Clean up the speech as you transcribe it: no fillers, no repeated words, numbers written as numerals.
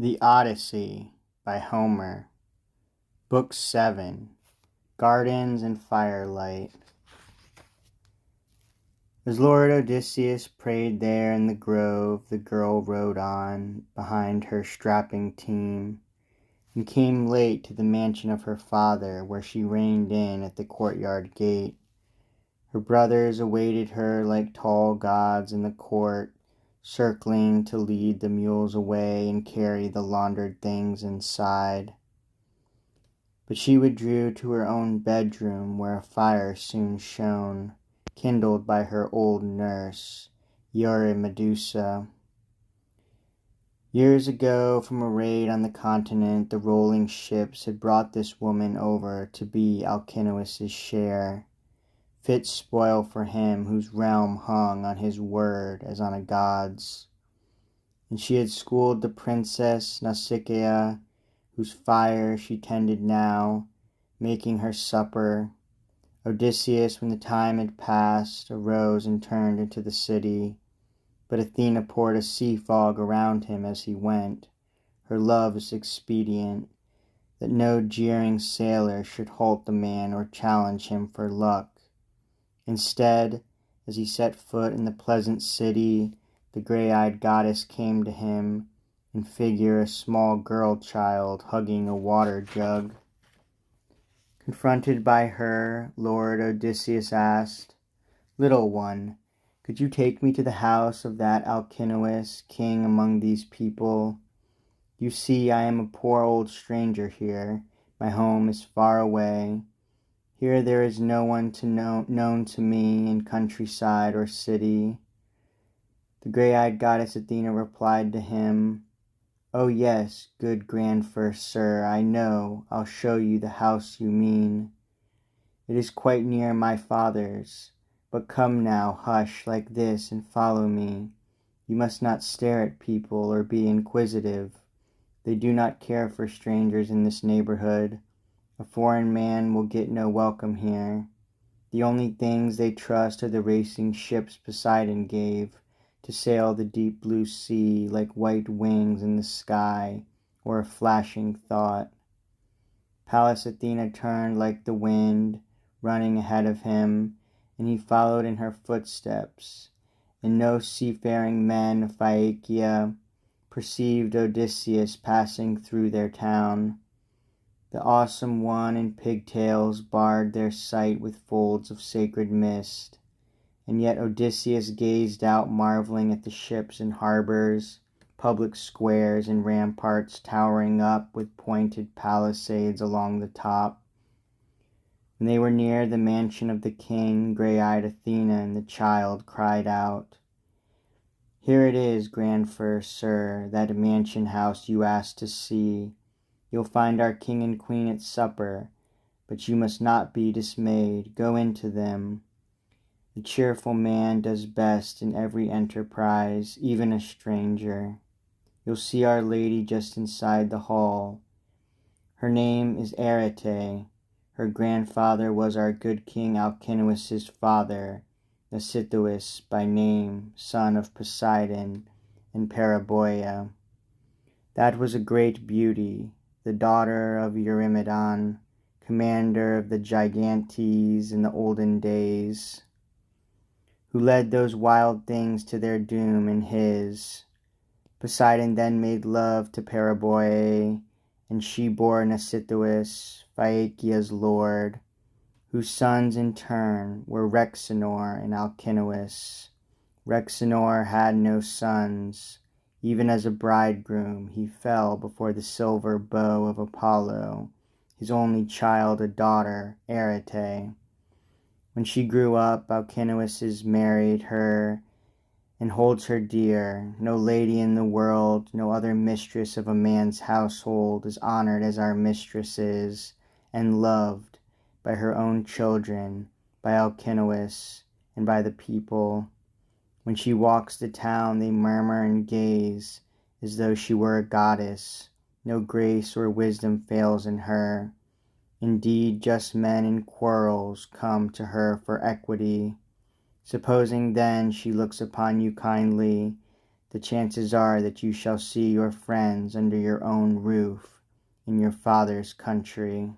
The Odyssey by Homer. Book 7. Gardens and Firelight. As Lord Odysseus prayed there in the grove, the girl rode on behind her strapping team, and came late to the mansion of her father, where she reined in at the courtyard gate. Her brothers awaited her like tall gods in the court, circling to lead the mules away and carry the laundered things inside. But she withdrew to her own bedroom, where a fire soon shone, kindled by her old nurse, Eurymedusa. Years ago, from a raid on the continent, the rolling ships had brought this woman over to be Alcinous's share, fit spoil for him whose realm hung on his word as on a god's. And she had schooled the princess Nausicaa, whose fire she tended now, making her supper. Odysseus, when the time had passed, arose and turned into the city, but Athena poured a sea fog around him as he went, her love's expedient, that no jeering sailor should halt the man or challenge him for luck. Instead, as he set foot in the pleasant city, the grey-eyed goddess came to him, in figure a small girl-child hugging a water jug. Confronted by her, Lord Odysseus asked, "Little one, could you take me to the house of that Alcinous, king among these people? You see, I am a poor old stranger here. My home is far away. Here there is no one known to me in countryside or city." The grey-eyed goddess Athena replied to him, "Oh yes, good grand first sir, I know, I'll show you the house you mean. It is quite near my father's, but come now, hush like this and follow me. You must not stare at people or be inquisitive. They do not care for strangers in this neighborhood. A foreign man will get no welcome here. The only things they trust are the racing ships Poseidon gave, to sail the deep blue sea like white wings in the sky, or a flashing thought." Pallas Athena turned like the wind, running ahead of him, and he followed in her footsteps. And no seafaring men of Phaeacia perceived Odysseus passing through their town. The awesome one in pigtails barred their sight with folds of sacred mist. And yet Odysseus gazed out, marveling at the ships and harbors, public squares and ramparts towering up with pointed palisades along the top. When they were near the mansion of the king, grey-eyed Athena and the child cried out, "Here it is, grand first sir, that mansion house you asked to see. You'll find our king and queen at supper, but you must not be dismayed. Go into them. The cheerful man does best in every enterprise, even a stranger. You'll see Our Lady just inside the hall. Her name is Arete. Her grandfather was our good king Alcinous's father, Nausithous by name, son of Poseidon and Paraboea. That was a great beauty, the daughter of Eurymedon, commander of the Gigantes in the olden days, who led those wild things to their doom and his. Poseidon then made love to Paraboea, and she bore Nausithous, Phaeacia's lord, whose sons in turn were Rhexenor and Alcinous. Rhexenor had no sons. Even as a bridegroom he fell before the silver bow of Apollo, his only child a daughter, Arete. When she grew up, Alcinous married her and holds her dear. No lady in the world, no other mistress of a man's household is honored as our mistress is, and loved by her own children, by Alcinous, and by the people. When she walks the town, they murmur and gaze, as though she were a goddess. No grace or wisdom fails in her. Indeed, just men in quarrels come to her for equity. Supposing then she looks upon you kindly, the chances are that you shall see your friends under your own roof in your father's country.